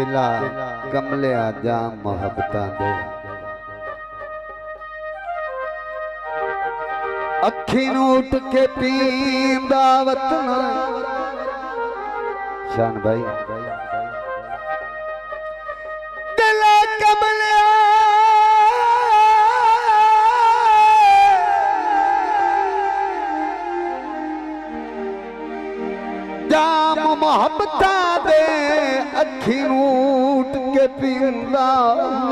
दिला कमले आजा मोहब्बतां दे अखी उठ के पींदा वतन शान भाई दिला कमले जाम मोहब्बतां दे अखी उठ के पींदा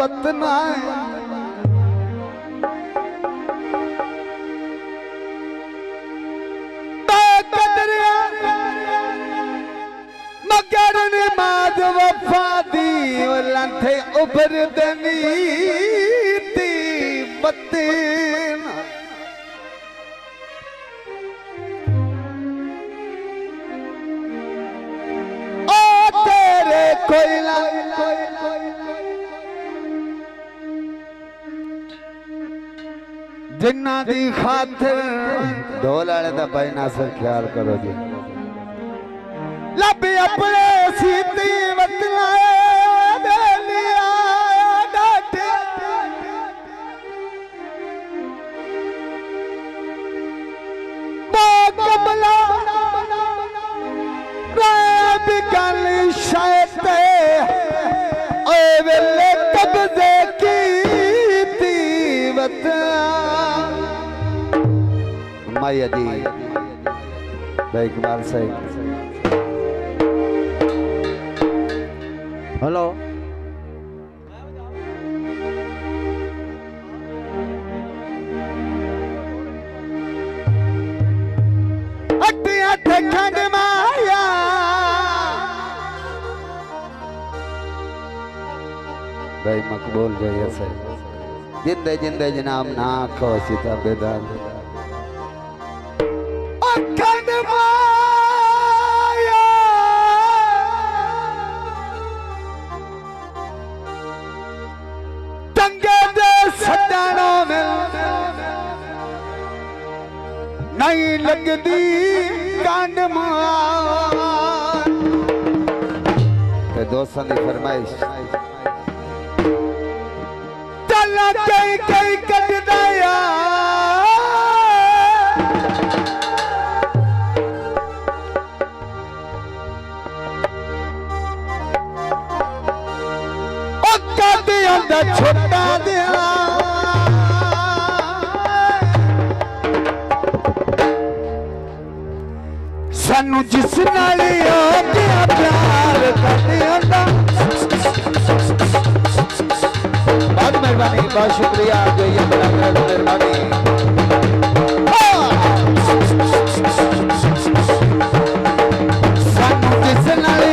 वतन मगर नमाज वफा दी लंथे उभर दनी ती बत्तीन ओ तेरे कोयला जिन्ना दी खातिर ढोल वाले दा भाई नासर ख्याल करो जी लब अपने सीती बतलाए दे लिया डाटे कमला बिगल शायते ओ वेले कब्जे की तीवत माया जी भाई इकबाल साहब हेलो अटिया खंड माया भाई मकबूल जाइए सही जिंदे जिंदे जनाब ना आखो सीता बेदार खंड नहीं लगदी कांड मार ते दोस्तों की फरमाइश चला कई कई कट दया ओ कद अंदर छोटा दिया सानू जिस नाल प्यार करदा बहुत मेहरबानी बहुत शुक्रिया जो ये बड़ा मेहरबानी सानू जिस नाल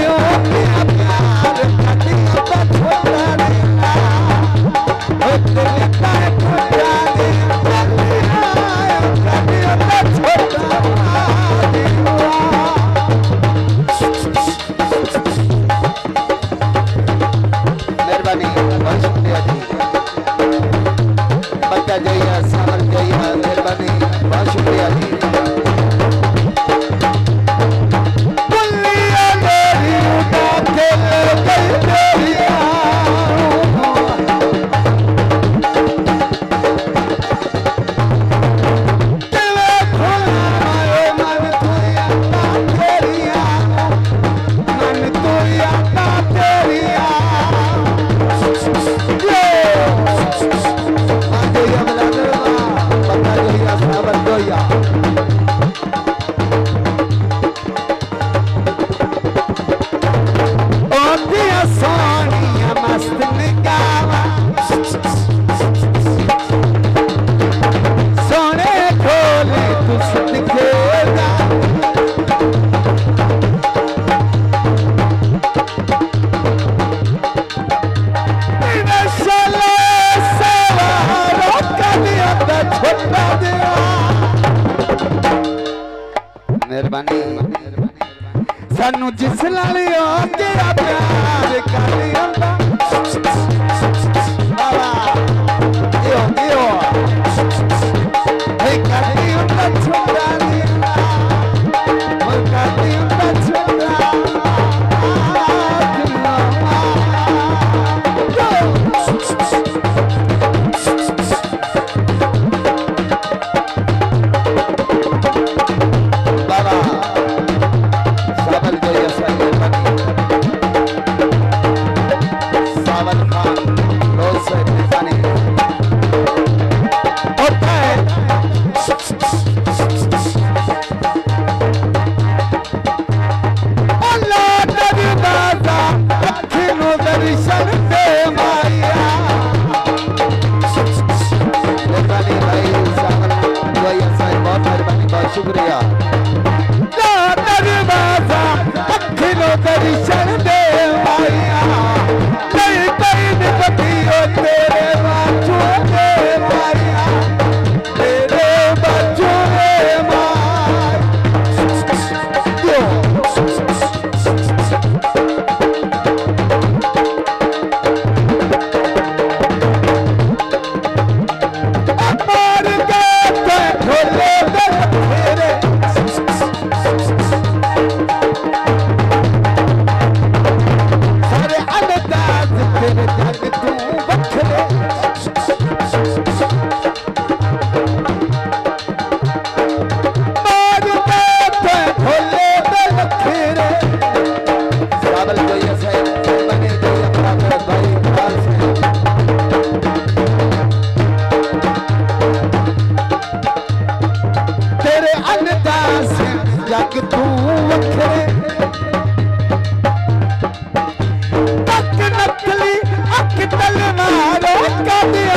प्यार मेहरबानी सानू जिस नाल तेरा प्यार कर छोड़ा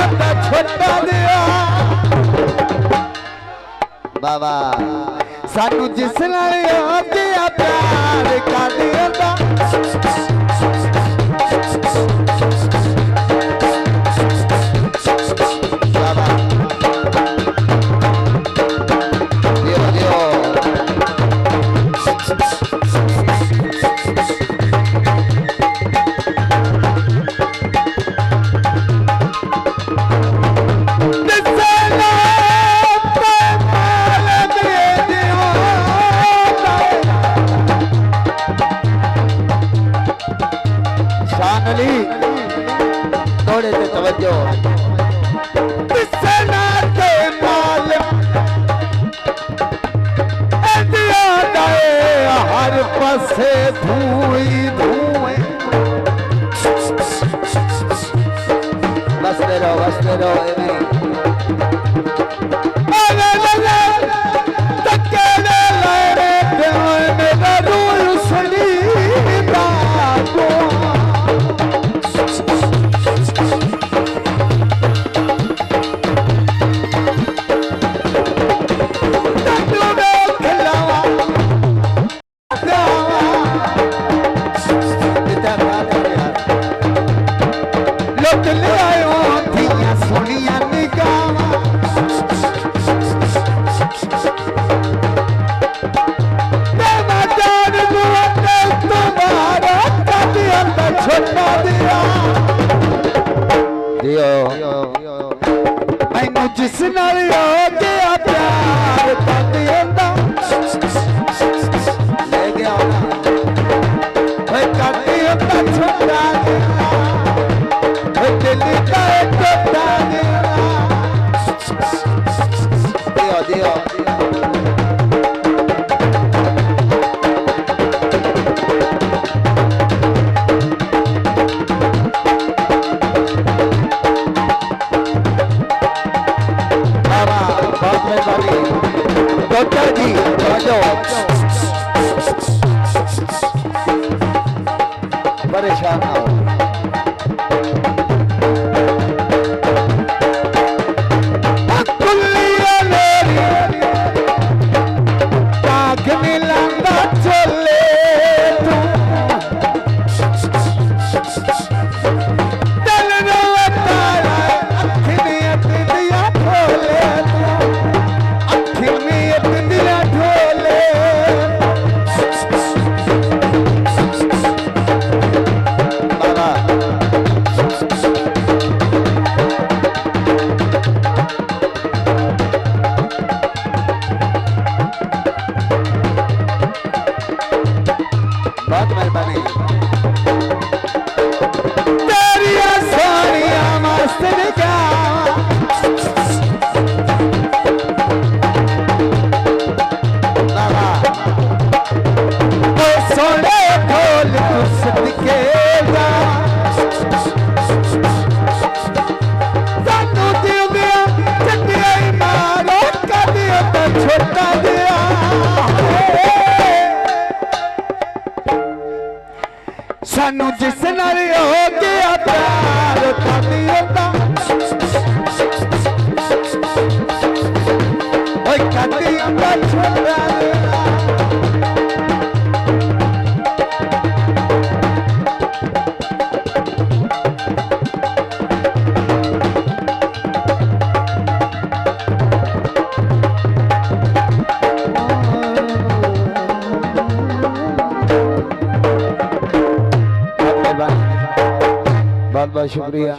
आता छोटा दिया बाबा सानू जिस नाल हो गया प्यार कर दिया थोड़े से तवज्जो हर पासे धुई धुएं बसते रहो मैनू जिस नाल हो गया प्यार ले गया छोटा दिल का छोटा दिया डॉक्टर जी परेशान ना हो चले बहुत मेहरबानी तेरिया सोनिया मस्तर का बाबा तो सोने खोल कुछ के जा सानू दिल दिया चंदिया मारो कर दिया तो छोटा दिया सानू जिस नाल हो गया प्यार कर दिया छोटा बहुत बहुत शुक्रिया।